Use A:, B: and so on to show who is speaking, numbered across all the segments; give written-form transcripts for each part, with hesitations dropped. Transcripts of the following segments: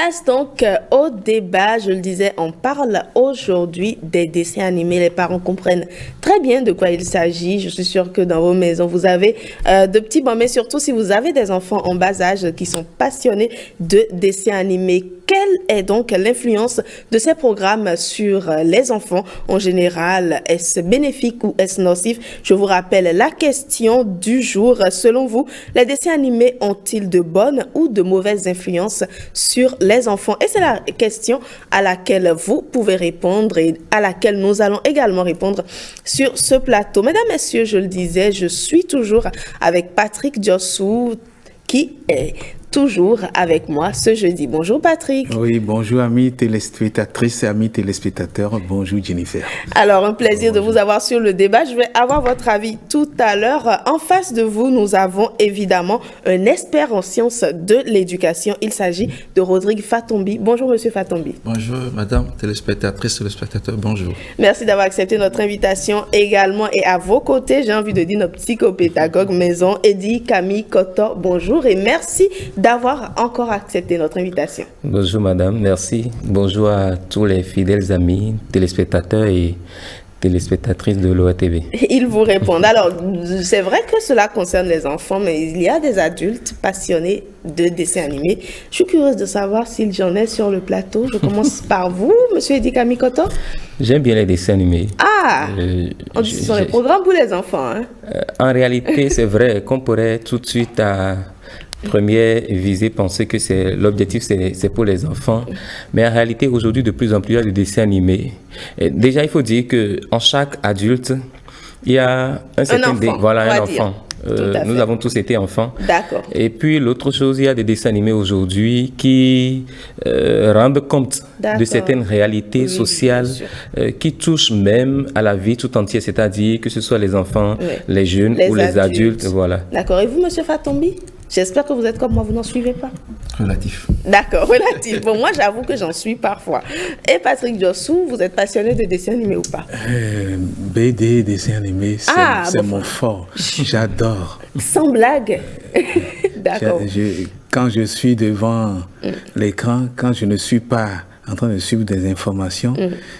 A: Place donc au débat. Je le disais, on parle aujourd'hui des dessins animés. Les parents comprennent très bien de quoi il s'agit. Je suis sûre que dans vos maisons, vous avez de petits bons, mais surtout si vous avez des enfants en bas âge qui sont passionnés de dessins animés. Quelle est donc l'influence de ces programmes sur les enfants en général? Est-ce bénéfique ou est-ce nocif? Je vous rappelle la question du jour. Selon vous, les dessins animés ont-ils de bonnes ou de mauvaises influences sur les enfants? Et c'est la question à laquelle vous pouvez répondre et à laquelle nous allons également répondre sur ce plateau. Mesdames, Messieurs, je le disais, je suis toujours avec Patrick Diossou qui est toujours avec moi ce jeudi. Bonjour Patrick.
B: Oui, bonjour amis téléspectatrices et amis téléspectateurs. Bonjour Jennifer.
A: Alors, un plaisir de vous avoir sur le débat. Je vais avoir votre avis tout à l'heure. En face de vous, nous avons évidemment un expert en sciences de l'éducation. Il s'agit de Rodrigue Fatombi. Bonjour Monsieur Fatombi.
C: Bonjour Madame téléspectatrice, téléspectateurs, bonjour.
A: Merci d'avoir accepté notre invitation également. Et à vos côtés, j'ai envie de dire notre psychopédagogue maison, Eddie Camille Koto. Bonjour et merci d'avoir encore accepté notre invitation.
D: Bonjour madame, merci. Bonjour à tous les fidèles amis, téléspectateurs et téléspectatrices de l'OATV.
A: Ils vous répondent. Alors, c'est vrai que cela concerne les enfants, mais il y a des adultes passionnés de dessins animés. Je suis curieuse de savoir s'il y en a sur le plateau. Je commence par vous, monsieur Eddie Kamikoto.
D: J'aime bien les dessins animés.
A: Ah, ce sont les programmes pour les enfants. Hein?
D: En réalité, c'est vrai qu'on pourrait tout de suite à première visée penser que l'objectif c'est pour les enfants, mais en réalité aujourd'hui de plus en plus il y a des dessins animés. Et déjà il faut dire que en chaque adulte il y a un certain enfant. Nous avons tous été enfants.
A: D'accord.
D: Et puis l'autre chose, il y a des dessins animés aujourd'hui qui rendent compte de certaines réalités sociales qui touchent même à la vie tout entière, c'est-à-dire que ce soit les enfants, les jeunes ou les adultes. Voilà.
A: D'accord. Et vous, Monsieur Fatombi? J'espère que vous êtes comme moi, vous n'en suivez pas.
C: Relatif.
A: D'accord, relatif. Bon, moi, j'avoue que j'en suis parfois. Et Patrick Diossou, vous êtes passionné de dessins animés ou pas?
B: BD, dessins animés, c'est mon fort. J'adore.
A: Sans blague. D'accord.
B: Quand je suis devant l'écran, quand je ne suis pas en train de suivre des informations,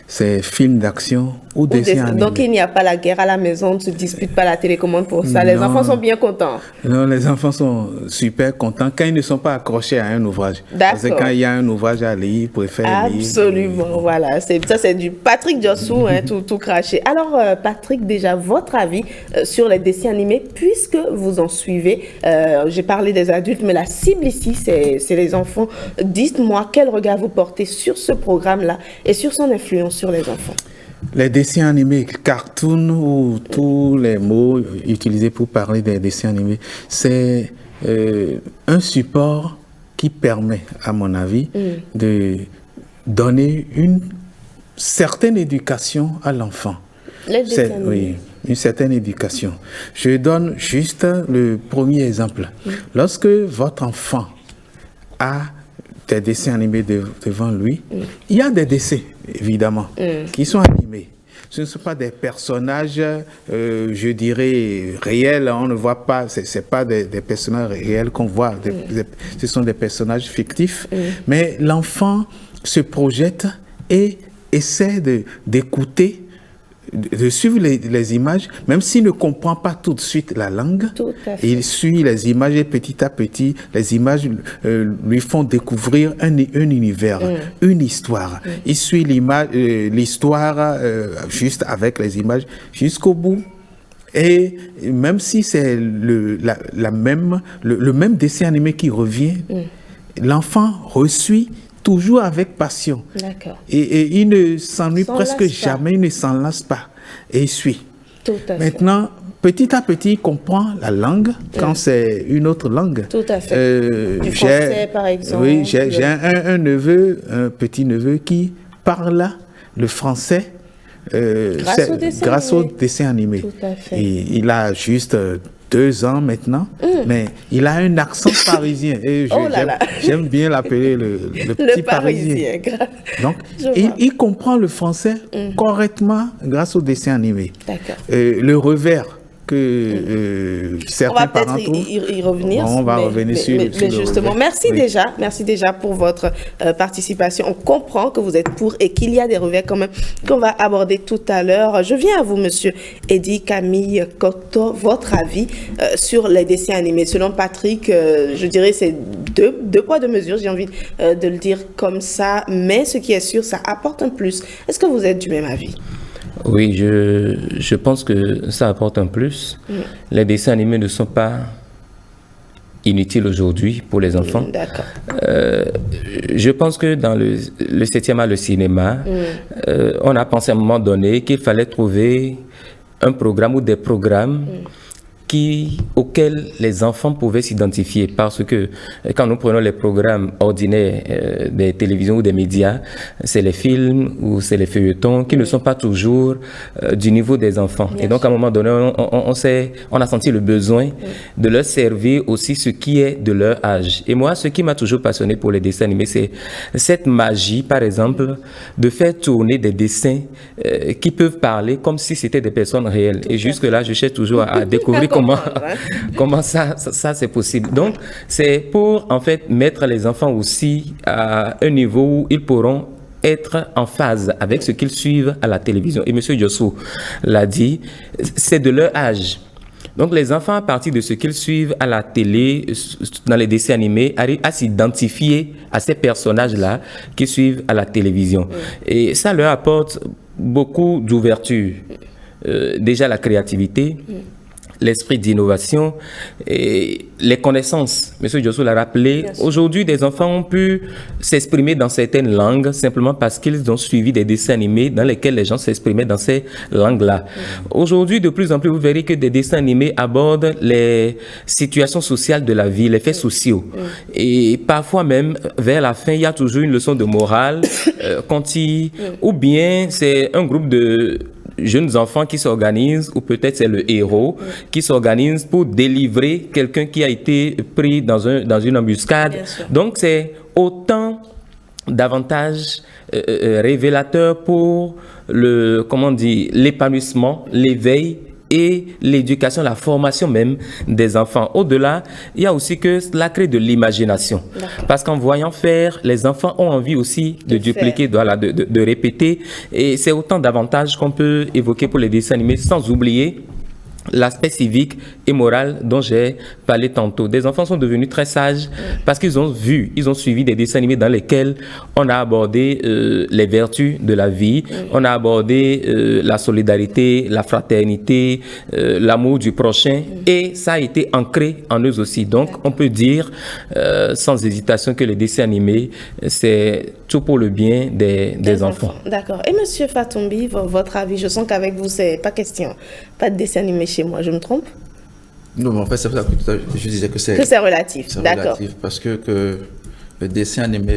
B: c'est films d'action ou dessins animés.
A: Donc il n'y a pas la guerre à la maison, on ne se dispute pas la télécommande pour ça. Les enfants sont bien contents.
B: Non, les enfants sont super contents quand ils ne sont pas accrochés à un ouvrage.
A: D'accord.
B: Parce que quand il y a un ouvrage à lire, ils préfèrent lire.
A: Absolument, voilà. Ça, c'est du Patrick Diossou, hein, tout craché. Alors, Patrick, déjà, votre avis sur les dessins animés, puisque vous en suivez. J'ai parlé des adultes, mais la cible ici, c'est les enfants. Dites-moi, quel regard vous portez sur ce programme-là et sur son influence sur les enfants?
B: Les dessins animés, cartoon ou tous les mots utilisés pour parler des dessins animés, c'est un support qui permet, à mon avis, de donner une certaine éducation à l'enfant.
A: Les dessins animés.
B: Oui, une certaine éducation. Je donne juste le premier exemple. Lorsque votre enfant a des dessins animés devant lui, il y a des dessins, évidemment, qui sont animés. Ce ne sont pas des personnages, je dirais, réels. On ne voit pas, ce ne pas des personnages réels qu'on voit. Ce sont des personnages fictifs. Mais l'enfant se projette et essaie d'écouter, de suivre les images, même s'il ne comprend pas tout de suite la langue. Il suit les images et petit à petit, les images lui font découvrir un univers, une histoire. Il suit l'histoire juste avec les images jusqu'au bout. Et même si c'est le même dessin animé qui revient, l'enfant reçoit toujours avec passion.
A: D'accord.
B: Et il ne s'ennuie presque jamais, il ne s'en lasse pas. Et il suit.
A: Tout à fait.
B: Maintenant, petit à petit, il comprend la langue quand c'est une autre langue.
A: Tout à fait. Du français, par exemple.
B: Oui, j'ai un neveu, un petit neveu qui parle le français grâce au dessin animé.
A: Tout à fait.
B: Et il a juste 2 ans maintenant, mais il a un accent parisien. Et j'aime bien l'appeler le petit parisien. Donc, il comprend le français correctement grâce au dessin animé.
A: D'accord.
B: Le revers que
A: On
B: certains
A: va
B: parents
A: peut-être
B: trouvent.
A: y revenir.
B: Bon, on va revenir sur
A: mais
B: le
A: justement,
B: revers.
A: merci déjà pour votre participation. On comprend que vous êtes pour et qu'il y a des revers quand même qu'on va aborder tout à l'heure. Je viens à vous, monsieur Eddy Camille Cocteau, votre avis sur les dessins animés. Selon Patrick, je dirais c'est deux poids, deux mesures, j'ai envie de le dire comme ça, mais ce qui est sûr, ça apporte un plus. Est-ce que vous êtes du même avis?
D: Oui, je pense que ça apporte un plus. Les dessins animés ne sont pas inutiles aujourd'hui pour les enfants.
A: D'accord.
D: Je pense que dans le 7e art, le cinéma, on a pensé à un moment donné qu'il fallait trouver un programme ou des programmes auxquels les enfants pouvaient s'identifier, parce que quand nous prenons les programmes ordinaires des télévisions ou des médias, c'est les films ou c'est les feuilletons qui ne sont pas toujours du niveau des enfants. Et donc à un moment donné, on a senti le besoin de leur servir aussi ce qui est de leur âge. Et moi, ce qui m'a toujours passionné pour les dessins animés, c'est cette magie, par exemple, de faire tourner des dessins qui peuvent parler comme si c'était des personnes réelles. Et jusque-là, je cherche toujours à découvrir comment ça c'est possible. Donc, c'est pour en fait mettre les enfants aussi à un niveau où ils pourront être en phase avec ce qu'ils suivent à la télévision. Et M. Diossou l'a dit, c'est de leur âge. Donc, les enfants, à partir de ce qu'ils suivent à la télé, dans les dessins animés, arrivent à s'identifier à ces personnages-là qui suivent à la télévision. Et ça leur apporte beaucoup d'ouverture. Déjà, la créativité, l'esprit d'innovation et les connaissances. Monsieur Diossou l'a rappelé, aujourd'hui, des enfants ont pu s'exprimer dans certaines langues simplement parce qu'ils ont suivi des dessins animés dans lesquels les gens s'exprimaient dans ces langues-là. Aujourd'hui, de plus en plus, vous verrez que des dessins animés abordent les situations sociales de la vie, les faits sociaux. Et parfois même, vers la fin, il y a toujours une leçon de morale ou bien c'est un groupe de jeunes enfants qui s'organisent, ou peut-être c'est le héros qui s'organise pour délivrer quelqu'un qui a été pris dans une embuscade. Donc c'est autant d'avantages révélateurs pour l'épanouissement, l'éveil et l'éducation, la formation même des enfants. Au-delà, il y a aussi que cela crée de l'imagination. Parce qu'en voyant faire, les enfants ont envie aussi de dupliquer, de répéter. Et c'est autant d'avantages qu'on peut évoquer pour les dessins animés, sans oublier l'aspect civique et moral dont j'ai parlé tantôt. Des enfants sont devenus très sages parce qu'ils ont suivi des dessins animés dans lesquels on a abordé les vertus de la vie, on a abordé la solidarité, la fraternité, l'amour du prochain, et ça a été ancré en eux aussi. Donc on peut dire sans hésitation que les dessins animés, c'est tout pour le bien des enfants.
A: D'accord. Et Monsieur Fatombi, votre avis? Je sens qu'avec vous, c'est pas question. Pas de dessin animé chez moi, je me trompe?
C: Non, mais en fait, c'est pour ça que je disais que c'est
A: relatif. D'accord.
C: Relatif, parce que le dessin animé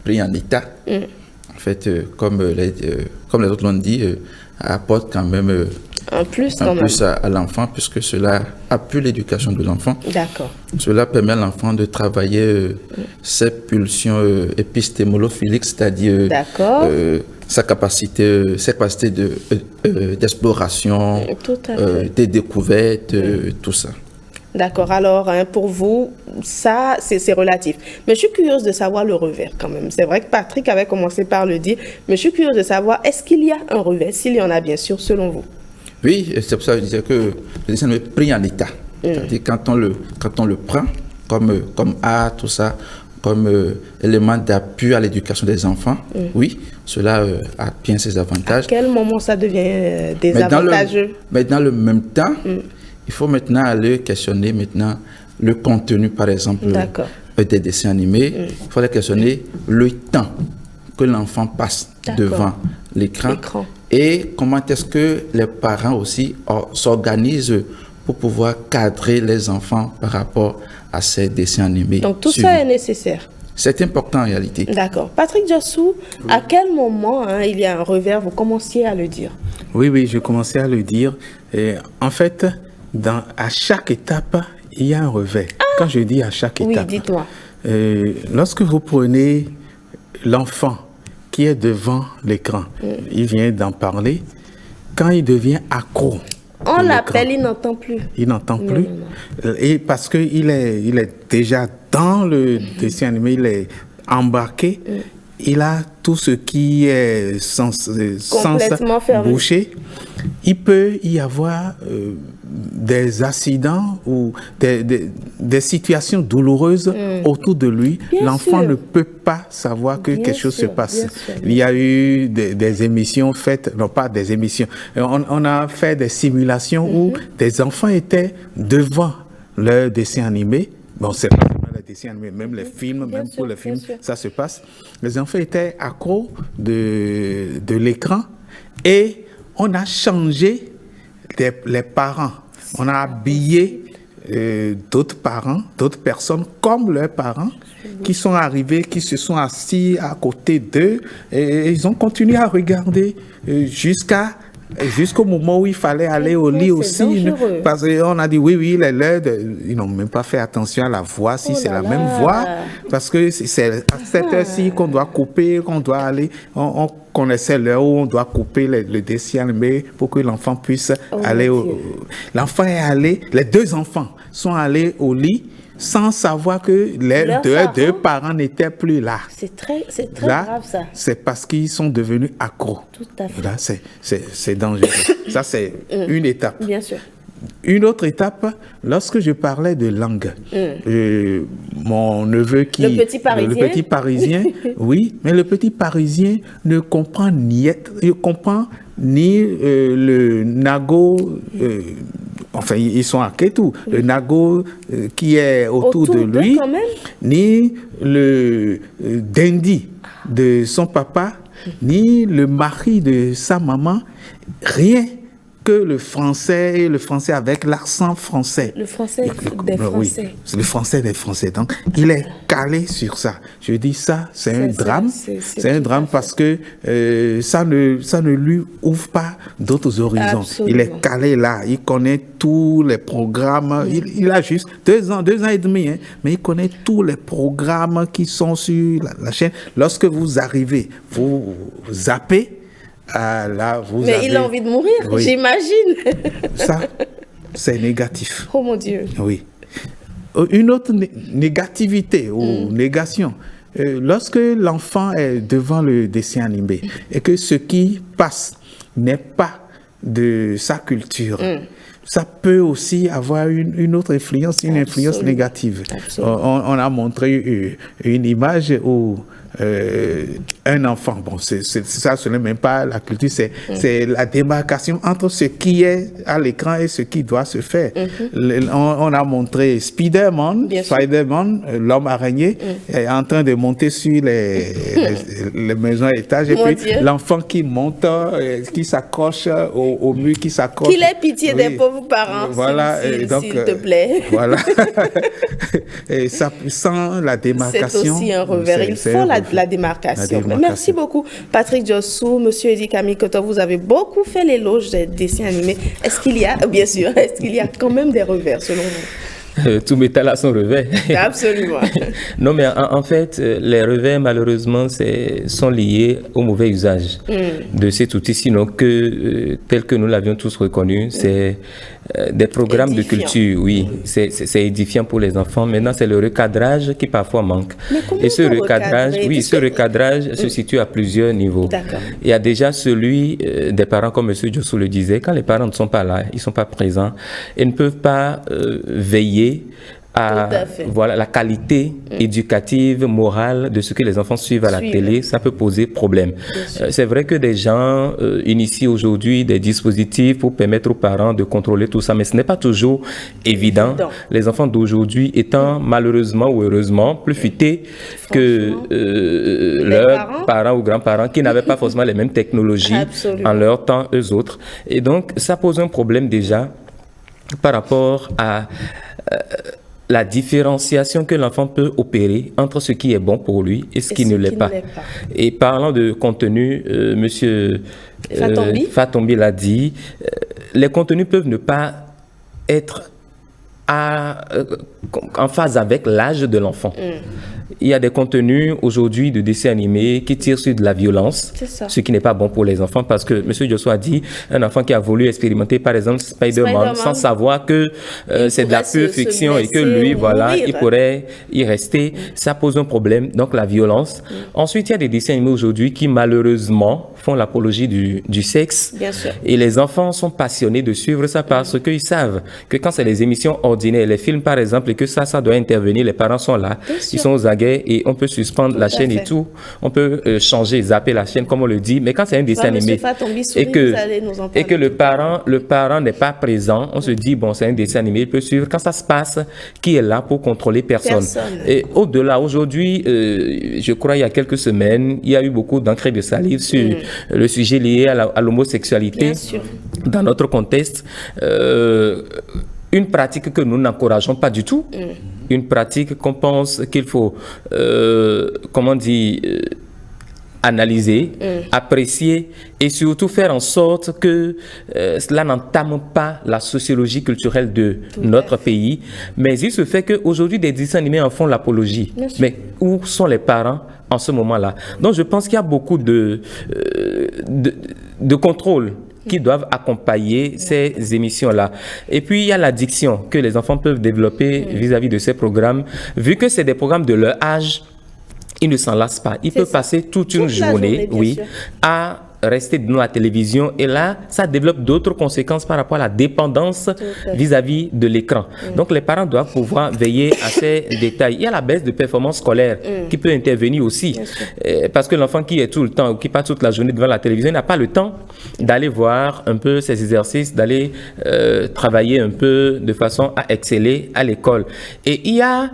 C: pris en état, en fait, comme les autres l'ont dit, apporte quand même
A: un plus
C: à l'enfant, puisque cela appuie l'éducation de l'enfant.
A: D'accord.
C: Cela permet à l'enfant de travailler ses pulsions épistémolophiliques, c'est-à-dire ses capacités d'exploration, des découvertes, tout ça.
A: D'accord. Alors, pour vous, ça, c'est relatif. Mais je suis curieuse de savoir le revers quand même. C'est vrai que Patrick avait commencé par le dire, mais je suis curieuse de savoir, est-ce qu'il y a un revers? S'il y en a, bien sûr, selon vous.
C: Oui, c'est pour ça que je disais que le dessin est pris en état. C'est-à-dire quand on le prend comme art, tout ça, comme élément d'appui à l'éducation des enfants, oui, cela a bien ses avantages.
A: À quel moment ça devient désavantageux?
C: Mais dans le même temps, il faut maintenant aller questionner le contenu, par exemple, des dessins animés. Il faut aller questionner le temps que l'enfant passe devant l'écran. Et comment est-ce que les parents aussi s'organisent pour pouvoir cadrer les enfants par rapport à ces dessins animés.
A: Donc tout ça est nécessaire.
C: C'est important en réalité.
A: D'accord. Patrick Diossou, à quel moment il y a un revers? Vous commenciez à le dire.
B: Oui, je commençais à le dire. Et en fait, à chaque étape, il y a un revers. Quand je dis à chaque étape,
A: dites-moi.
B: Lorsque vous prenez l'enfant qui est devant l'écran, il vient d'en parler, quand il devient accro
A: On l'appelle, il n'entend plus.
B: Il n'entend plus. Non. Et parce qu'il est déjà dans le dessin animé, il est embarqué. Il a tout ce qui est sens bouché. Il peut y avoir des accidents ou des situations douloureuses autour de lui. L'enfant ne peut pas savoir que quelque chose se passe. Il y a eu des émissions faites, non pas des émissions, on a fait des simulations où des enfants étaient devant leur dessin animé. Bon, c'est pas les dessins animés, même les films, même pour les films, ça se passe. Les enfants étaient accros de l'écran et on a changé les parents. On a habillé d'autres parents, d'autres personnes comme leurs parents qui sont arrivés, qui se sont assis à côté d'eux et ils ont continué à regarder jusqu'au moment où il fallait aller au lit aussi. Parce qu'on a dit oui, ils n'ont même pas fait attention à la voix, si c'est la même voix. Parce que c'est à cette heure-ci qu'on doit couper, qu'on doit aller. On connaissait l'heure où on doit couper le dessin animé pour que l'enfant puisse aller L'enfant est allé, les deux enfants sont allés au lit sans savoir que les deux parents n'étaient plus là.
A: C'est très grave, ça.
B: C'est parce qu'ils sont devenus accros.
A: Tout à fait.
B: Là, c'est dangereux. Ça, c'est une étape.
A: Bien sûr.
B: Une autre étape, lorsque je parlais de langue, mon neveu qui...
A: Le petit parisien.
B: Oui, mais le petit parisien ne comprend ni le nago... enfin, ils sont à Kétou. Le nago qui est autour de lui, ni le dindi de son papa, ni le mari de sa maman, rien que le français avec l'accent français.
A: Le français des Français.
B: Oui, c'est le français des Français. Donc, il est calé sur ça. Je dis ça, c'est un drame. C'est un drame parce que ça ne lui ouvre pas d'autres horizons.
A: Absolument.
B: Il est calé là. Il connaît tous les programmes. Il a juste 2 ans et demi, hein, mais il connaît tous les programmes qui sont sur la chaîne. Lorsque vous arrivez, vous zappez. Là,
A: il a envie de mourir, j'imagine.
B: Ça, c'est négatif.
A: Oh mon Dieu.
B: Oui. Une autre négativité ou négation, lorsque l'enfant est devant le dessin animé et que ce qui passe n'est pas de sa culture, ça peut aussi avoir une autre influence, une influence négative. On a montré une image où un enfant, bon, ça, ce n'est même pas la culture, c'est la démarcation entre ce qui est à l'écran et ce qui doit se faire. On a montré Spider-Man, l'homme araignée, est en train de monter sur les maisons à étage, et puis l'enfant qui monte, qui s'accroche au mur, qui s'accroche.
A: Qu'il ait pitié des pauvres parents,
B: voilà,
A: s'il te plaît.
B: Voilà. Et ça, sans la démarcation.
A: C'est aussi un revers. Il faut la démarcation. Merci beaucoup, Patrick Djossou, Monsieur Eddie Kamikoto. Vous avez beaucoup fait l'éloge des dessins animés. Est-ce qu'il y a quand même des revers, selon vous?
D: Tout métal a son revers.
A: Absolument.
D: Non, mais en fait, les revers, malheureusement, sont liés au mauvais usage de cet outil. Sinon, tel que nous l'avions tous reconnu, c'est des programmes de culture. Oui, c'est édifiant pour les enfants. Maintenant, c'est le recadrage qui parfois manque.
A: Et ce
D: recadrage se situe à plusieurs niveaux. Il y a déjà celui des parents, comme M. Djossou le disait, quand les parents ne sont pas là, ils ne sont pas présents, et ne peuvent pas veiller à la qualité éducative, morale de ce que les enfants suivent à la télé. Ça peut poser problème. C'est vrai que des gens initient aujourd'hui des dispositifs pour permettre aux parents de contrôler tout ça, mais ce n'est pas toujours évident. Les enfants d'aujourd'hui étant malheureusement ou heureusement plus futés que leurs parents ou grands-parents qui n'avaient pas forcément les mêmes technologies en leur temps, eux autres. Et donc, ça pose un problème déjà par rapport à la différenciation que l'enfant peut opérer entre ce qui est bon pour lui et ce qui ne l'est pas. Et parlant de contenu, Monsieur Fatombi l'a dit, les contenus peuvent ne pas être en phase avec l'âge de l'enfant. Il y a des contenus aujourd'hui de dessins animés qui tirent sur de la violence, ce qui n'est pas bon pour les enfants parce que M. Joshua a dit, un enfant qui a voulu expérimenter par exemple Spider-Man sans savoir que c'est de la pure fiction et que lui, voilà, il pourrait y rester, ça pose un problème, donc la violence. Ensuite, il y a des dessins animés aujourd'hui qui malheureusement font l'apologie du sexe.
A: Bien sûr.
D: Et les enfants sont passionnés de suivre ça parce qu'ils savent que quand c'est les émissions ordinaires, les films par exemple, et que ça doit intervenir, les parents sont là, ils sont aux aguets et on peut suspendre la chaîne et tout. On peut changer, zapper la chaîne comme on le dit. Mais quand c'est un dessin animé et que le parent n'est pas présent, on se dit, bon, c'est un dessin animé, il peut suivre. Quand ça se passe, qui est là pour contrôler personne? Et au-delà, aujourd'hui, je crois il y a quelques semaines, il y a eu beaucoup d'encre de salive sur le sujet lié à l'homosexualité dans notre contexte. Une pratique que nous n'encourageons pas du tout, une pratique qu'on pense qu'il faut, analyser, apprécier et surtout faire en sorte que cela n'entame pas la sociologie culturelle de notre pays. Mais il se fait qu'aujourd'hui, des dessins animés en font l'apologie. Mais où sont les parents en ce moment-là? Donc je pense qu'il y a beaucoup de contrôle qui doivent accompagner ces émissions-là. Et puis, il y a l'addiction que les enfants peuvent développer vis-à-vis de ces programmes. Vu que c'est des programmes de leur âge, ils ne s'en lassent pas. Ils peuvent passer toute une journée à rester devant la télévision et là, ça développe d'autres conséquences par rapport à la dépendance vis-à-vis de l'écran. Donc, les parents doivent pouvoir veiller à ces détails. Il y a la baisse de performance scolaire qui peut intervenir aussi parce que l'enfant qui est tout le temps ou qui passe toute la journée devant la télévision n'a pas le temps d'aller voir un peu ses exercices, d'aller travailler un peu de façon à exceller à l'école. Et il y a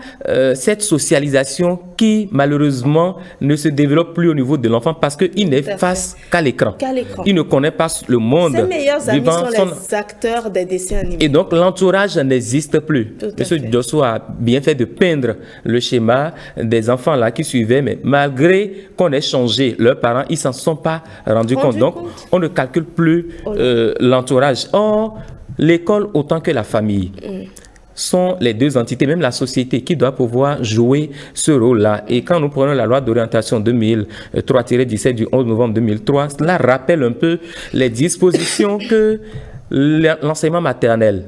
D: cette socialisation qui, malheureusement, ne se développe plus au niveau de l'enfant parce qu'il n'est face qu'à l'écran. Il ne connaît pas le monde.
A: Ses meilleurs amis sont les acteurs des dessins animés.
D: Et donc, l'entourage n'existe plus. Monsieur Joshua a bien fait de peindre le schéma des enfants là qui suivaient, mais malgré qu'on ait changé leurs parents, ils ne s'en sont pas rendus compte. Donc, on ne calcule plus l'entourage. Or, l'école autant que la famille sont les deux entités, même la société, qui doit pouvoir jouer ce rôle-là. Et quand nous prenons la loi d'orientation 2003-17 du 11 novembre 2003, cela rappelle un peu les dispositions que l'enseignement maternel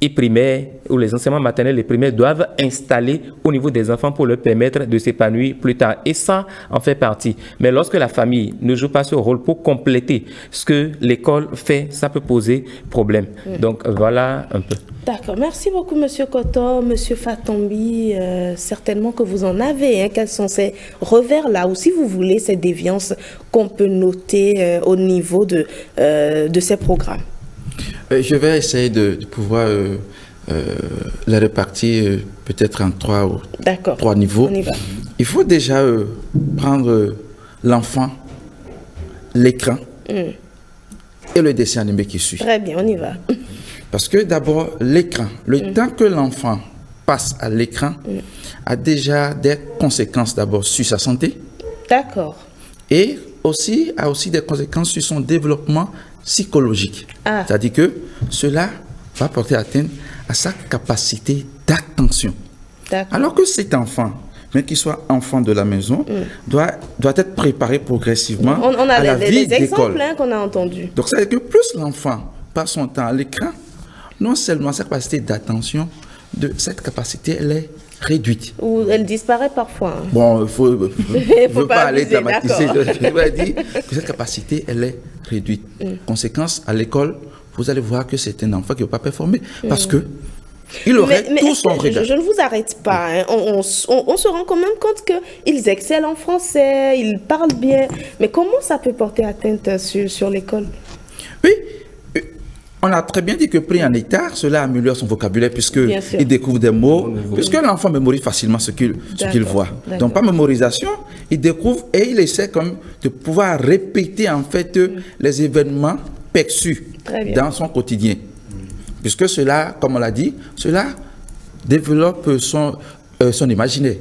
D: et primaire, ou les enseignements maternels et primaires doivent installer au niveau des enfants pour leur permettre de s'épanouir plus tard. Et ça en fait partie. Mais lorsque la famille ne joue pas ce rôle pour compléter ce que l'école fait, ça peut poser problème. Donc voilà un peu.
A: D'accord. Merci beaucoup, Monsieur Koto, Monsieur Fatombi. Certainement que vous en avez. Quels sont ces revers-là, ou si vous voulez, ces déviances qu'on peut noter au niveau de ces programmes?
C: Je vais essayer de pouvoir la répartir peut-être en trois niveaux.
A: On y va.
C: Il faut déjà prendre l'enfant, l'écran et le dessin animé qui suit.
A: Très bien, on y va.
C: Parce que d'abord, l'écran, le temps que l'enfant passe à l'écran a déjà des conséquences d'abord sur sa santé.
A: D'accord.
C: Et a aussi des conséquences sur son développement psychologique. C'est-à-dire que cela va porter atteinte à sa capacité d'attention. Alors que cet enfant, mais qu'il soit enfant de la maison, doit être préparé progressivement à la vie d'école.
A: On a des exemples qu'on a entendus.
C: Donc, c'est-à-dire que plus l'enfant passe son temps à l'écran, non seulement sa capacité d'attention, cette capacité, elle est réduite.
A: Ou elle disparaît parfois.
C: Bon, il ne faut pas aller dramatiser. Je vais dire que cette capacité, elle est réduite. Conséquence, à l'école, vous allez voir que c'est un enfant qui ne va pas performer. Parce que il aurait tout son regard.
A: Je ne vous arrête pas. On se rend quand même compte qu'ils excellent en français, ils parlent bien. Mais comment ça peut porter atteinte sur l'école?
C: Oui. On a très bien dit que pris en état, cela améliore son vocabulaire puisqu'il découvre des mots, puisque l'enfant mémorise facilement ce qu'il voit. Donc, par mémorisation, il découvre et il essaie comme de pouvoir répéter en fait les événements perçus dans son quotidien. Puisque cela, comme on l'a dit, cela développe son imaginaire.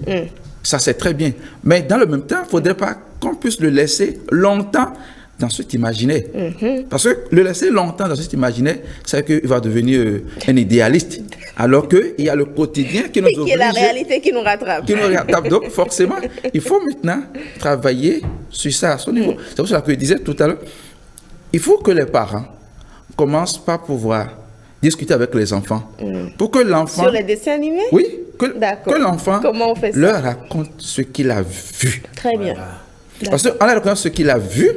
C: Ça, c'est très bien. Mais dans le même temps, il ne faudrait pas qu'on puisse le laisser longtemps dans cet imaginaire. Parce que le laisser longtemps dans cet imaginaire, c'est qu'il va devenir un idéaliste. Alors qu'il y a le quotidien qui nous oblige.
A: Qui est la réalité qui nous rattrape.
C: Donc, forcément, il faut maintenant travailler sur ça, à son niveau. C'est pour ça que je disais tout à l'heure, il faut que les parents commencent par pouvoir discuter avec les enfants. Pour que l'enfant...
A: Sur les dessins animés?
C: Oui, que l'enfant leur raconte ce qu'il a vu.
A: Très bien.
C: Parce qu'en leur racontant ce qu'il a vu,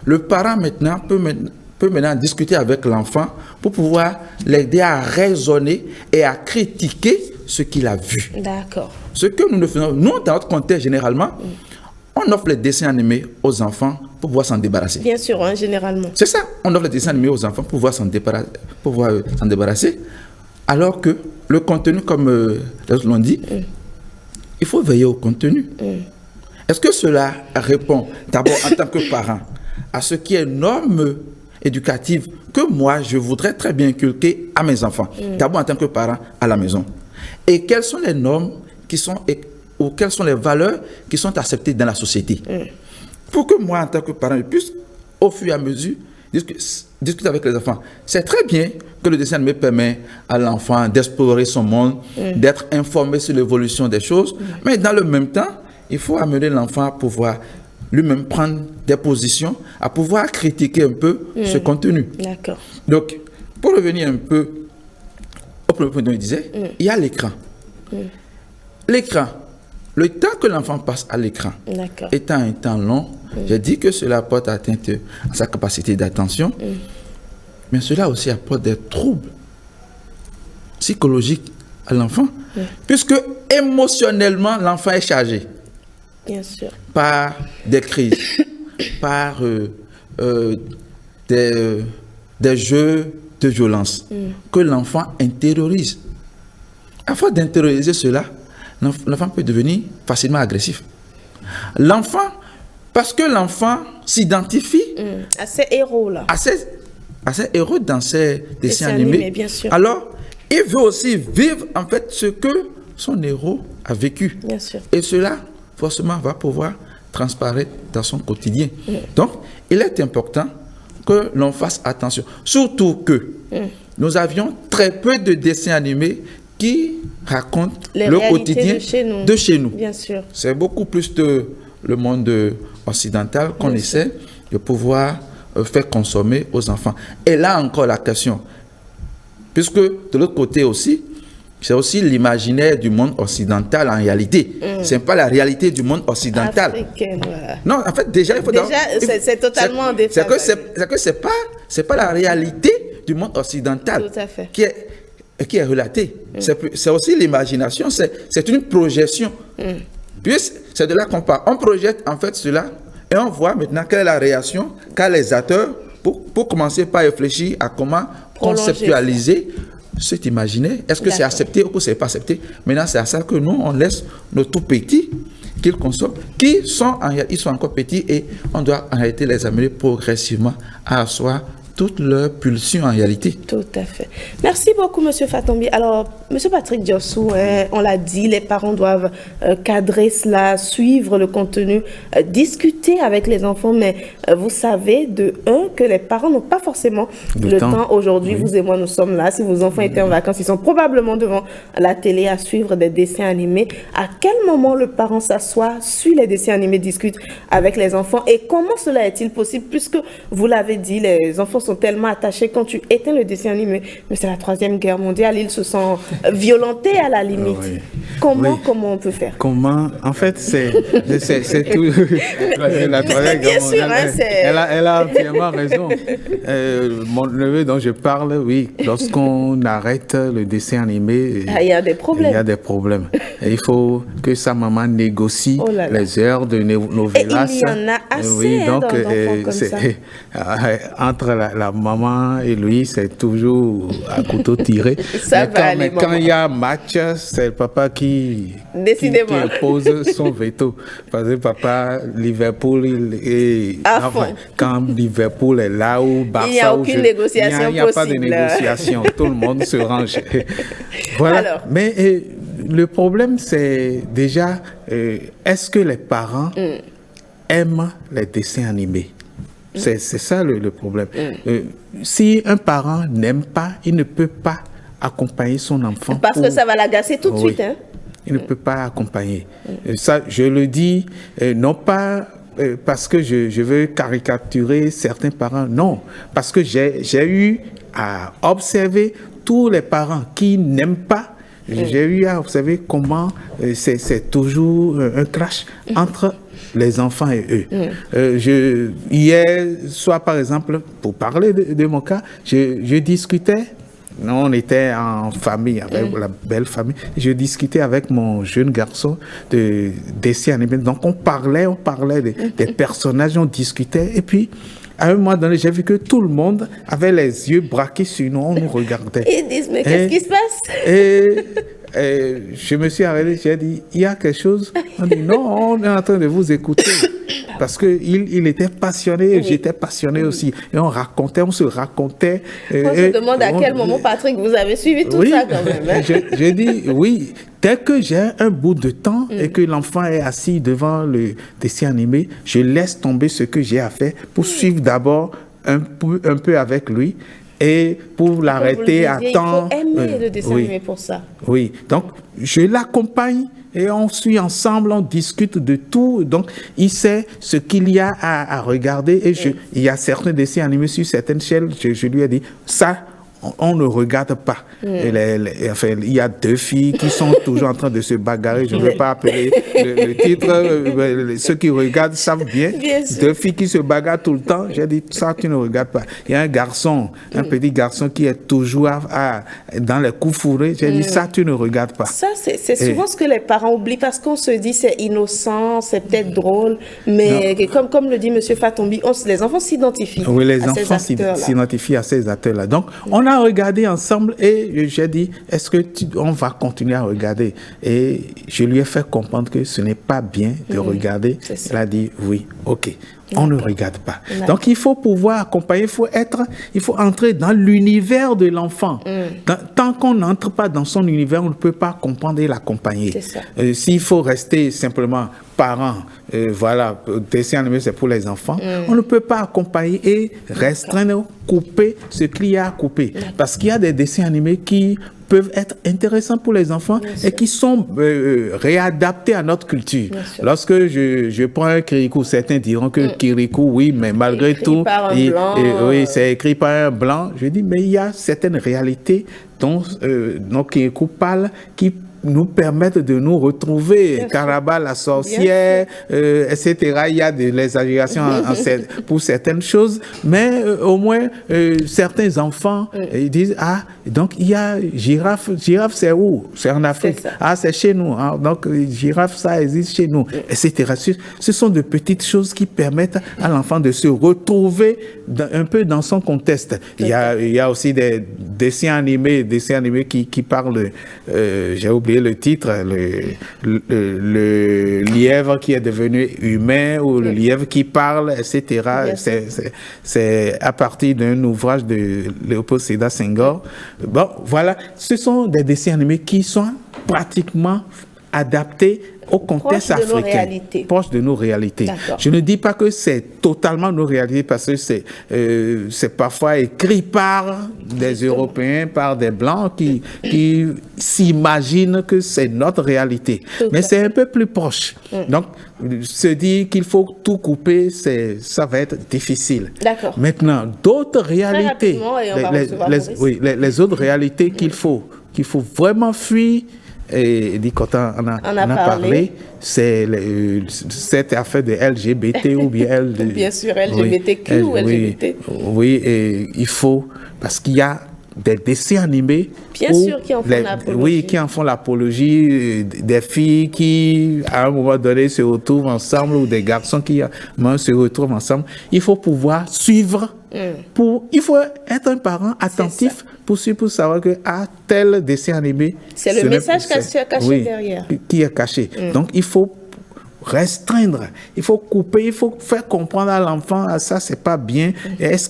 C: le parent maintenant peut maintenant discuter avec l'enfant pour pouvoir l'aider à raisonner et à critiquer ce qu'il a vu.
A: D'accord.
C: Ce que nous ne faisons, nous, dans notre contexte, généralement, on offre les dessins animés aux enfants pour pouvoir s'en débarrasser.
A: Bien sûr, hein, généralement.
C: C'est ça, on offre les dessins animés aux enfants pour pouvoir s'en débarrasser. Alors que le contenu, comme les autres l'ont dit, il faut veiller au contenu. Est-ce que cela répond d'abord en tant que parent à ce qui est norme éducative que moi je voudrais très bien inculquer à mes enfants, d'abord en tant que parent à la maison? Et quelles sont les normes ou quelles sont les valeurs qui sont acceptées dans la société? Pour que moi en tant que parent je puisse au fur et à mesure discuter avec les enfants. C'est très bien que le dessin animé permet à l'enfant d'explorer son monde, d'être informé sur l'évolution des choses, mais dans le même temps, il faut amener l'enfant à pouvoir lui-même prendre des positions, à pouvoir critiquer un peu ce contenu.
A: D'accord.
C: Donc, pour revenir un peu au premier point dont il disait, il y a l'écran. L'écran, le temps que l'enfant passe à l'écran étant un temps long, j'ai dit que cela porte atteinte à sa capacité d'attention, mais cela aussi apporte des troubles psychologiques à l'enfant, puisque émotionnellement, l'enfant est chargé.
A: Bien sûr.
C: Par des crises, par des jeux de violence que l'enfant intériorise. À force d'intérioriser cela, l'enfant peut devenir facilement agressif. L'enfant, parce que l'enfant s'identifie
A: à ces héros-là.
C: À ces héros dans ces dessins animés.
A: Bien sûr.
C: Alors, il veut aussi vivre en fait ce que son héros a vécu.
A: Bien sûr.
C: Et cela, forcément, va pouvoir transparaître dans son quotidien. Donc, il est important que l'on fasse attention. Surtout que nous avions très peu de dessins animés qui racontent le quotidien de chez nous.
A: Bien sûr. C'est
C: beaucoup plus le monde occidental qu'on essaie de pouvoir faire consommer aux enfants. Et là encore la question, puisque de l'autre côté aussi, c'est aussi l'imaginaire du monde occidental en réalité. Ce n'est pas la réalité du monde occidental.
A: Africaine, voilà.
C: Non, en fait, déjà, il faut...
A: c'est totalement en déphasage.
C: C'est que c'est pas la réalité du monde occidental.
A: Tout à fait.
C: Qui est relatée. C'est aussi l'imagination, c'est une projection. Puis c'est de là qu'on part. On projette en fait cela et on voit maintenant quelle est la réaction qu'a les acteurs pour commencer par réfléchir à comment conceptualiser cet imaginaire. Est-ce que c'est accepté ou que ce n'est pas accepté? Maintenant, c'est à ça que nous, on laisse nos tout petits qu'ils consomment, ils sont encore petits et on doit en réalité les amener progressivement à asseoir toutes leurs pulsions en réalité.
A: Tout à fait. Merci beaucoup, M. Fatombi. Alors, M. Patrick Diossou, on l'a dit, les parents doivent cadrer cela, suivre le contenu, discuter avec les enfants, mais vous savez, que les parents n'ont pas forcément le temps. Aujourd'hui, vous et moi, nous sommes là. Si vos enfants étaient en vacances, ils sont probablement devant la télé à suivre des dessins animés. À quel moment le parent s'assoit, suit les dessins animés, discute avec les enfants et comment cela est-il possible? Puisque, vous l'avez dit, les enfants sont tellement attachés. Quand tu éteins le dessin animé, mais c'est la 3e guerre mondiale, ils se sentent violentés à la limite. Comment on peut faire?
B: Comment? En fait, c'est tout. La 3e guerre mondiale, elle a entièrement raison. Mon neveu dont je parle, oui, lorsqu'on arrête le dessin animé,
A: il y a des problèmes.
B: Il y a des problèmes. Et il faut que sa maman négocie les heures de novelas.
A: Il y en a assez,
B: oui, donc,
A: comme ça.
B: Entre la maman et lui, c'est toujours à couteau tiré. Mais quand il y a match, c'est le papa qui impose son veto. Parce que papa, Liverpool, quand Liverpool est là où Barça...
A: Il n'y a aucune négociation possible.
B: Il n'y a pas de négociation. Tout le monde se range. Voilà. Alors. Mais le problème, c'est déjà, est-ce que les parents aiment les dessins animés? C'est ça le problème. Si un parent n'aime pas, il ne peut pas accompagner son enfant.
A: Parce que ça va l'agacer tout de suite. Hein?
B: Il ne peut pas accompagner. Ça, je le dis, non pas parce que je veux caricaturer certains parents, non. Parce que j'ai eu à observer tous les parents qui n'aiment pas. J'ai eu à observer comment c'est toujours un clash entre les enfants et eux. Hier soir, par exemple, pour parler de mon cas, je discutais. On était en famille, avec la belle famille. Je discutais avec mon jeune garçon de dessins animés. Donc, on parlait des personnages, on discutait. Et puis, à un moment donné, j'ai vu que tout le monde avait les yeux braqués sur nous, on nous regardait.
A: Ils disent, mais qu'est-ce qui se passe?
B: Et je me suis arrêté, j'ai dit, il y a quelque chose? On dit, non, on est en train de vous écouter. Parce qu'il était passionné, j'étais passionné aussi. Et on se racontait.
A: On se demande à quel moment, Patrick, vous avez suivi tout ça quand même. Hein?
B: J'ai dit, oui, dès que j'ai un bout de temps et que l'enfant est assis devant le dessin animé, je laisse tomber ce que j'ai à faire pour suivre d'abord un peu avec lui. Et pour l'arrêter à temps...
A: Il faut aimer le dessin animé pour ça.
B: Oui, donc je l'accompagne et on suit ensemble, on discute de tout. Donc il sait ce qu'il y a à regarder. Et il y a certains dessins animés sur certaines chaînes, je lui ai dit, ça, on ne regarde pas. Enfin, il y a deux filles qui sont toujours en train de se bagarrer. Je ne veux pas appeler le titre. Ceux qui regardent savent bien. Deux filles qui se bagarrent tout le temps. J'ai dit, ça, tu ne regardes pas. Il y a un garçon, un petit garçon qui est toujours dans les coups fourrés. J'ai dit, ça, tu ne regardes pas.
A: Ça, c'est souvent ce que les parents oublient parce qu'on se dit, c'est innocent, c'est peut-être drôle. Mais comme le dit M. Fatombi, les enfants s'identifient.
B: Oui, les enfants s'identifient à ces acteurs-là. Donc, on a regardé ensemble et j'ai dit, est-ce que on va continuer à regarder? Et je lui ai fait comprendre que ce n'est pas bien de regarder. Elle a dit, oui, ok. On ne regarde pas. Donc, il faut pouvoir accompagner, il faut entrer dans l'univers de l'enfant. Tant qu'on n'entre pas dans son univers, on ne peut pas comprendre et l'accompagner. S'il faut rester simplement parent, voilà, dessin animé, c'est pour les enfants, on ne peut pas accompagner et restreindre, couper ce qu'il y a à couper. Parce qu'il y a des dessins animés qui peuvent être intéressants pour les enfants et qui sont réadaptés à notre culture. Lorsque je prends un Kirikou, certains diront que Kirikou, oui, mais malgré tout, oui, c'est écrit par un blanc. Je dis, mais il y a certaines réalités dont Kirikou parle qui nous permettent de nous retrouver. Caraba, la sorcière, etc. Il y a des exagérations pour certaines choses, mais au moins, certains enfants ils disent, ah, donc il y a girafe. Girafe, c'est où? C'est en Afrique. Ah, c'est chez nous. Hein. Donc, girafe, ça existe chez nous, etc. Ce sont de petites choses qui permettent à l'enfant de se retrouver un peu dans son contexte. Il y a aussi des dessins animés qui parlent, j'ai oublié le titre, le lièvre qui est devenu humain ou le lièvre qui parle, etc. C'est à partir d'un ouvrage de Léopold Sédar Senghor. Bon, voilà, ce sont des dessins animés qui sont pratiquement adaptés au contexte africain, proche de nos réalités. Je ne dis pas que c'est totalement nos réalités parce que c'est parfois écrit par des Européens, par des Blancs qui s'imaginent que c'est notre réalité. Mais c'est un peu plus proche. Donc, se dire qu'il faut tout couper, ça va être difficile. Maintenant, d'autres réalités, les autres réalités qu'il faut vraiment fuir. Et quand on a parlé, c'est cette affaire de LGBT ou bien
A: bien sûr, LGBTQ ou LGBT.
B: Oui, et il faut, parce qu'il y a des dessins animés
A: qui en font l'apologie.
B: Oui, qui en font l'apologie, des filles qui, à un moment donné, se retrouvent ensemble ou des garçons qui se retrouvent ensemble. Il faut pouvoir suivre. Il faut être un parent attentif pour savoir que tel dessin animé,
A: c'est le message caché derrière.
B: Qui est caché. Donc, il faut restreindre, il faut couper, il faut faire comprendre à l'enfant, ça, c'est pas bien. Est-ce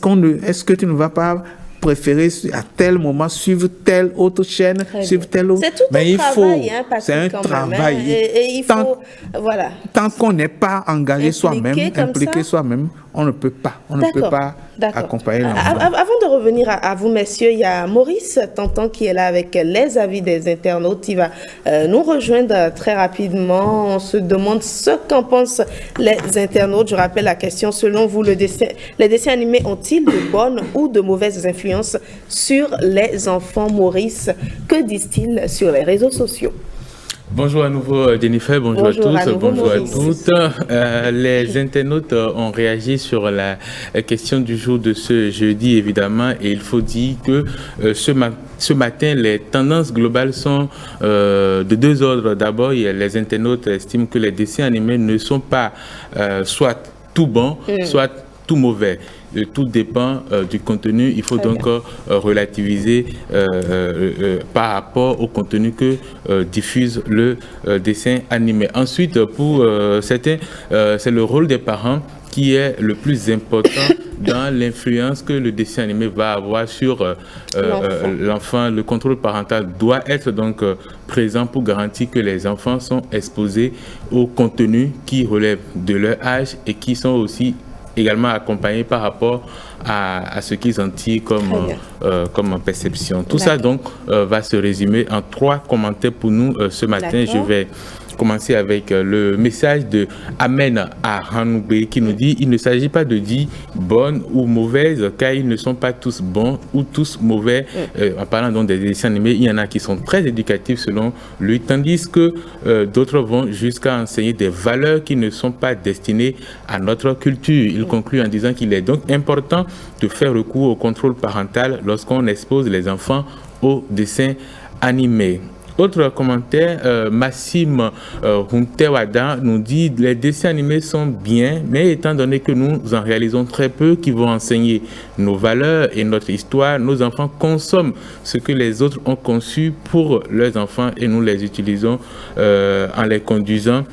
B: que tu ne vas pas préférer à tel moment suivre telle autre chaîne, suivre telle autre.
A: C'est tout un travail,
B: c'est un travail.
A: Et il faut,
B: tant qu'on n'est pas engagé soi-même, impliqué soi-même, on ne peut pas accompagner l'enfant.
A: Avant de revenir à vous, messieurs, il y a Maurice Tantan qui est là avec les avis des internautes. Il va nous rejoindre très rapidement. On se demande ce qu'en pensent les internautes. Je rappelle la question, selon vous, les dessins animés ont-ils de bonnes ou de mauvaises influences sur les enfants? Maurice, que disent-ils sur les réseaux sociaux?
E: Bonjour à nouveau Jennifer, bonjour à tous, bonjour à toutes. Les internautes ont réagi sur la question du jour de ce jeudi évidemment, et il faut dire que ce matin les tendances globales sont de deux ordres. D'abord, les internautes estiment que les dessins animés ne sont pas soit tout bons, soit tout mauvais. Tout dépend du contenu. Il faut donc relativiser par rapport au contenu que diffuse le dessin animé. Ensuite, pour certains, c'est le rôle des parents qui est le plus important dans l'influence que le dessin animé va avoir sur l'enfant. Le contrôle parental doit être donc présent pour garantir que les enfants sont exposés au contenu qui relève de leur âge et qui sont aussi également accompagnés par rapport à ce qu'ils en tirent comme perception. Tout ça donc va se résumer en 3 commentaires pour nous ce matin. Je vais commencer avec le message de Amen à Hanoubé qui nous dit: il ne s'agit pas de dire bonne ou mauvaise, car ils ne sont pas tous bons ou tous mauvais. En parlant donc des dessins animés, il y en a qui sont très éducatifs selon lui, tandis que d'autres vont jusqu'à enseigner des valeurs qui ne sont pas destinées à notre culture. Il conclut en disant qu'il est donc important de faire recours au contrôle parental lorsqu'on expose les enfants aux dessins animés. Autre commentaire, Massim Huntewada nous dit: les dessins animés sont bien, mais étant donné que nous en réalisons très peu qui vont enseigner nos valeurs et notre histoire, nos enfants consomment ce que les autres ont conçu pour leurs enfants et nous les utilisons en les conduisant,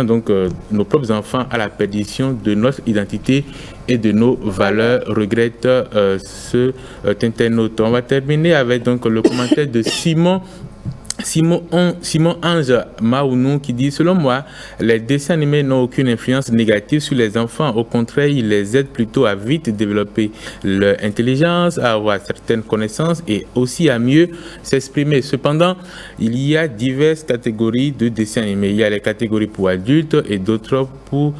E: donc nos propres enfants à la perdition de notre identité et de nos valeurs, regrette ce internaute. On va terminer avec donc le commentaire de Simon Ange Maounou qui dit: selon moi, les dessins animés n'ont aucune influence négative sur les enfants. Au contraire, ils les aident plutôt à vite développer leur intelligence, à avoir certaines connaissances et aussi à mieux s'exprimer. Cependant, il y a diverses catégories de dessins animés. Il y a les catégories pour adultes et d'autres pour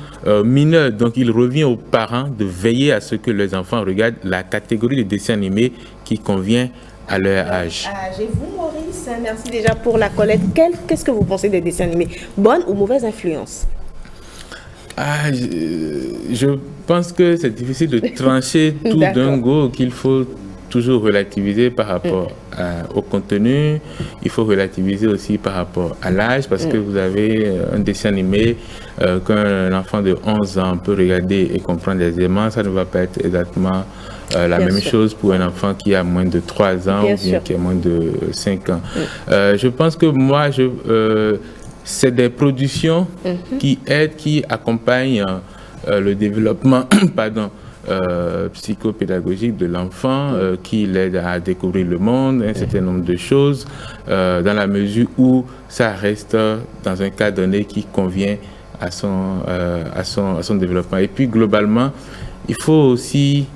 E: mineurs. Donc, il revient aux parents de veiller à ce que leurs enfants regardent la catégorie de dessins animés qui convient à leur âge.
A: Et vous, Maurice, merci déjà pour la collecte. Qu'est-ce que vous pensez des dessins animés? Bonne ou mauvaise influence?
E: Je pense que c'est difficile de trancher tout d'un go, qu'il faut toujours relativiser par rapport au contenu. Il faut relativiser aussi par rapport à l'âge, parce que vous avez un dessin animé qu'un enfant de 11 ans peut regarder et comprendre aisément. Ça ne va pas être exactement la même chose pour un enfant qui a moins de 3 ans ou bien qui a moins de 5 ans. Je pense que moi, c'est des productions qui aident, qui accompagnent le développement psychopédagogique de l'enfant, qui l'aide à découvrir le monde, un certain nombre de choses, dans la mesure où ça reste dans un cas donné qui convient à son développement. Et puis globalement, il faut aussi,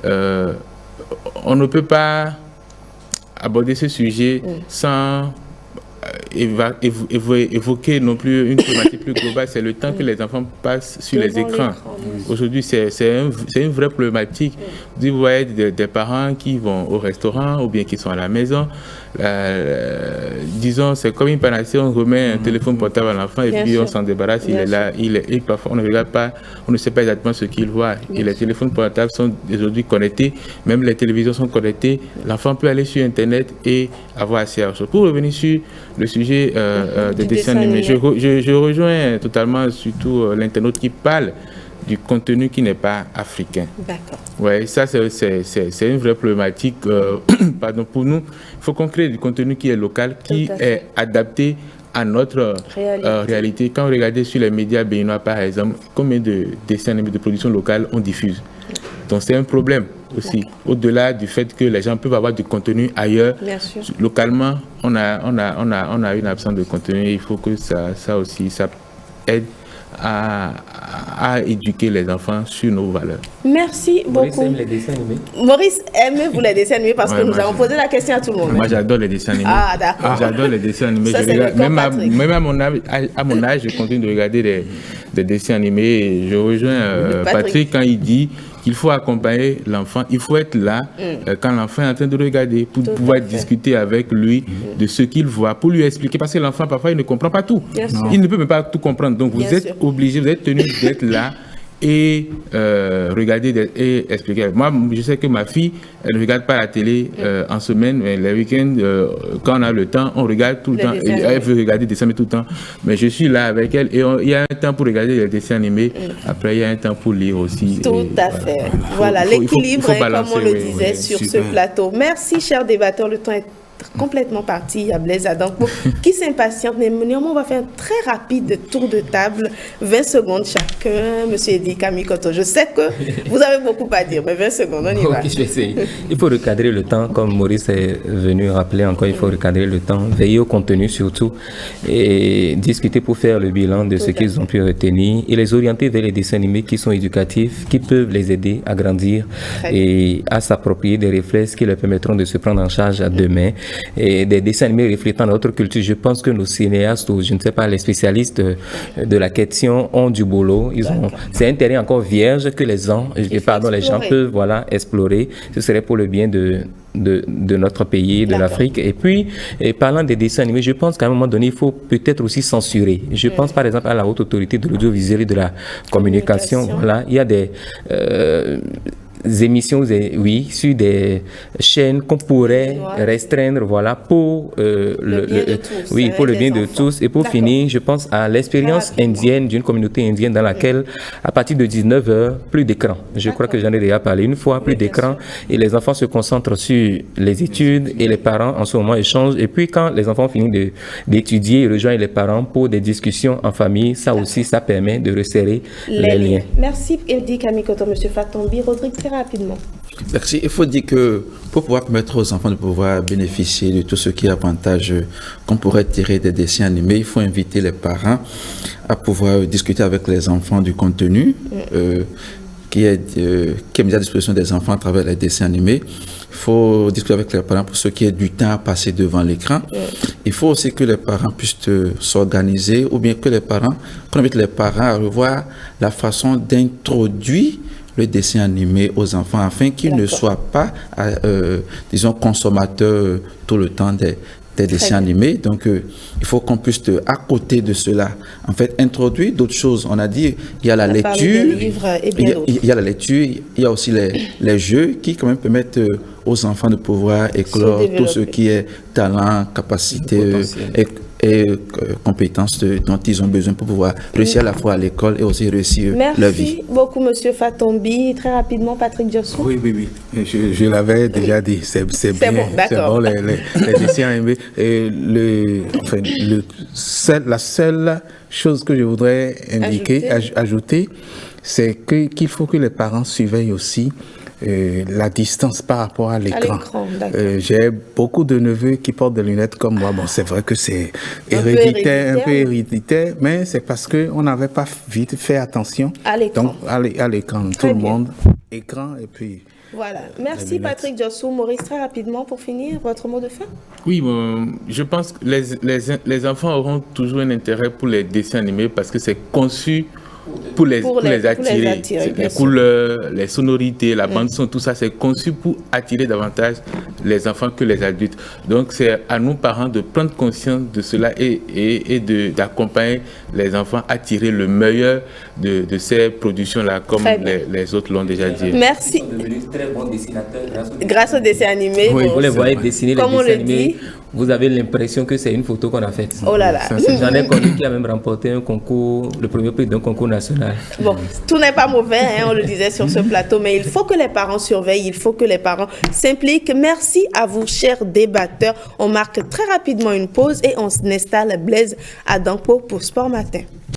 E: on ne peut pas aborder ce sujet sans évoquer non plus une thématique plus globale, c'est le temps que les enfants passent sur les écrans. Aujourd'hui, c'est une vraie problématique. Vous voyez des parents qui vont au restaurant ou bien qui sont à la maison. Disons, c'est comme une panacée, on remet un téléphone portable à l'enfant et puis on s'en débarrasse, il est là, et parfois on ne regarde pas, on ne sait pas exactement ce qu'il voit. Et les téléphones portables sont aujourd'hui connectés, même les télévisions sont connectées, l'enfant peut aller sur Internet et avoir accès à ça. Pour revenir sur le sujet des dessins animés, je rejoins totalement surtout l'internaute qui parle du contenu qui n'est pas africain.
A: D'accord.
E: Oui, ça c'est une vraie problématique. Pardon, pour nous, il faut qu'on crée du contenu qui est local, qui est adapté à notre réalité. Quand vous regardez sur les médias béninois, par exemple, combien de dessins animés de production locale on diffuse? Donc c'est un problème aussi. Au-delà du fait que les gens peuvent avoir du contenu ailleurs, localement, on a une absence de contenu. Il faut que ça aussi, ça aide à éduquer les enfants sur nos valeurs.
A: Merci beaucoup.
D: Maurice aime les dessins animés.
A: Maurice, aimez-vous les dessins animés parce que nous avons posé la question à tout le monde.
E: Moi, j'adore les dessins animés.
A: Ah, d'accord.
E: J'adore les dessins animés.
A: Ça,
E: Même à mon âge, je continue de regarder des dessins animés. Et je rejoins Patrick quand il dit qu'il faut accompagner l'enfant. Il faut être là quand l'enfant est en train de regarder pour pouvoir discuter avec lui de ce qu'il voit, pour lui expliquer. Parce que l'enfant, parfois, il ne comprend pas tout. Il ne peut même pas tout comprendre. Donc, vous êtes obligé, vous êtes tenu d'être là et regarder et expliquer. Moi, je sais que ma fille, elle ne regarde pas la télé en semaine, mais les week-ends, quand on a le temps, on regarde tout le temps. Elle veut regarder des dessins animés tout le temps. Mais je suis là avec elle et il y a un temps pour regarder les dessins animés. Après, il y a un temps pour lire aussi.
A: Tout à fait. Voilà, l'équilibre, comme on le disait sur ce plateau. Merci, chers débatteurs. Le temps est complètement parti. Il y a Blaise Adankpo qui s'impatiente. Mais néanmoins, on va faire un très rapide tour de table. 20 secondes chacun. Monsieur Eddy Kamikoto, je sais que vous avez beaucoup à dire, mais 20 secondes, on y va.
D: Je vais essayer. Il faut recadrer le temps, comme Maurice est venu rappeler encore, il faut recadrer le temps, veiller au contenu surtout, et discuter pour faire le bilan de ce qu'ils ont pu retenir et les orienter vers les dessins animés qui sont éducatifs, qui peuvent les aider à grandir et à s'approprier des réflexes qui leur permettront de se prendre en charge à demain. Et des dessins animés reflétant notre culture. Je pense que nos cinéastes, ou je ne sais pas, les spécialistes de la question ont du boulot. C'est un terrain encore vierge que les gens peuvent explorer. Ce serait pour le bien de notre pays, de l'Afrique. Et puis, parlant des dessins animés, je pense qu'à un moment donné, il faut peut-être aussi censurer. Je pense par exemple à la haute autorité de l'audiovisuel et de la communication. Voilà, il y a des émissions, sur des chaînes qu'on pourrait restreindre, pour le bien de tous. Et pour finir, je pense à l'expérience indienne, d'une communauté indienne dans laquelle, à partir de 19h, plus d'écran. Je crois que j'en ai déjà parlé une fois, plus d'écran, et les enfants se concentrent sur les études et les parents en ce moment échangent. Et puis quand les enfants finissent d'étudier, ils rejoignent les parents pour des discussions en famille. Ça aussi, ça permet de resserrer les liens.
A: Merci Eddy Kamikoto, M. Fatombi. Rodrigue, très rapidement.
C: Merci. Il faut dire que pour pouvoir permettre aux enfants de pouvoir bénéficier de tout ce qui est avantage qu'on pourrait tirer des dessins animés, il faut inviter les parents à pouvoir discuter avec les enfants du contenu qui est mis à disposition des enfants à travers les dessins animés. Il faut discuter avec les parents pour ce qui est du temps à passer devant l'écran. Il faut aussi que les parents puissent s'organiser, ou bien qu'on invite les parents à revoir la façon d'introduire le dessin animé aux enfants afin qu'ils ne soient pas, consommateurs tout le temps des dessins animés. Donc, il faut qu'on puisse, à côté de cela, en fait, introduire d'autres choses. On a dit, il y a la lecture, il y a la lecture, il y a aussi les jeux qui, quand même, permettent aux enfants de pouvoir éclore tout ce qui est talent, capacité et compétences dont ils ont besoin pour pouvoir réussir à la fois à l'école et aussi réussir leur vie.
A: Merci beaucoup, Monsieur Fatombi. Très rapidement, Patrick Diossou.
B: Oui. Je l'avais déjà dit. C'est bien.
A: Bon, d'accord.
B: C'est bon, les dessins animés. La seule chose que je voudrais ajouter, c'est qu'il faut que les parents surveillent aussi la distance par rapport à l'écran. J'ai beaucoup de neveux qui portent des lunettes comme moi. Bon, c'est vrai que c'est un peu héréditaire, mais c'est parce qu'on n'avait pas vite fait attention.
A: À l'écran.
B: Donc, à l'écran, tout le monde, écran et puis...
A: Voilà. Merci Patrick Diossou. Maurice, très rapidement pour finir, votre mot de fin? Oui,
E: je pense que les enfants auront toujours un intérêt pour les dessins animés parce que c'est conçu pour les attirer. Les couleurs, les sonorités, la bande son, tout ça, c'est conçu pour attirer davantage les enfants que les adultes. Donc, c'est à nous, parents, de prendre conscience de cela et d'accompagner les enfants à tirer le meilleur de ces productions-là, comme les autres l'ont déjà dit.
A: Merci.
D: Ils sont devenus très bons dessinateurs
A: grâce aux dessins animés.
D: Oui, vous les voyez dessiner les dessins animés. Vous avez l'impression que c'est une photo qu'on a faite.
A: Oh là là.
D: J'en ai connu qui a même remporté un concours, le premier prix d'un concours national.
A: Bon, tout n'est pas mauvais, on le disait sur ce plateau, mais il faut que les parents surveillent, il faut que les parents s'impliquent. Merci à vous, chers débatteurs. On marque très rapidement une pause et on installe Blaise Adankpo pour Sport Matin.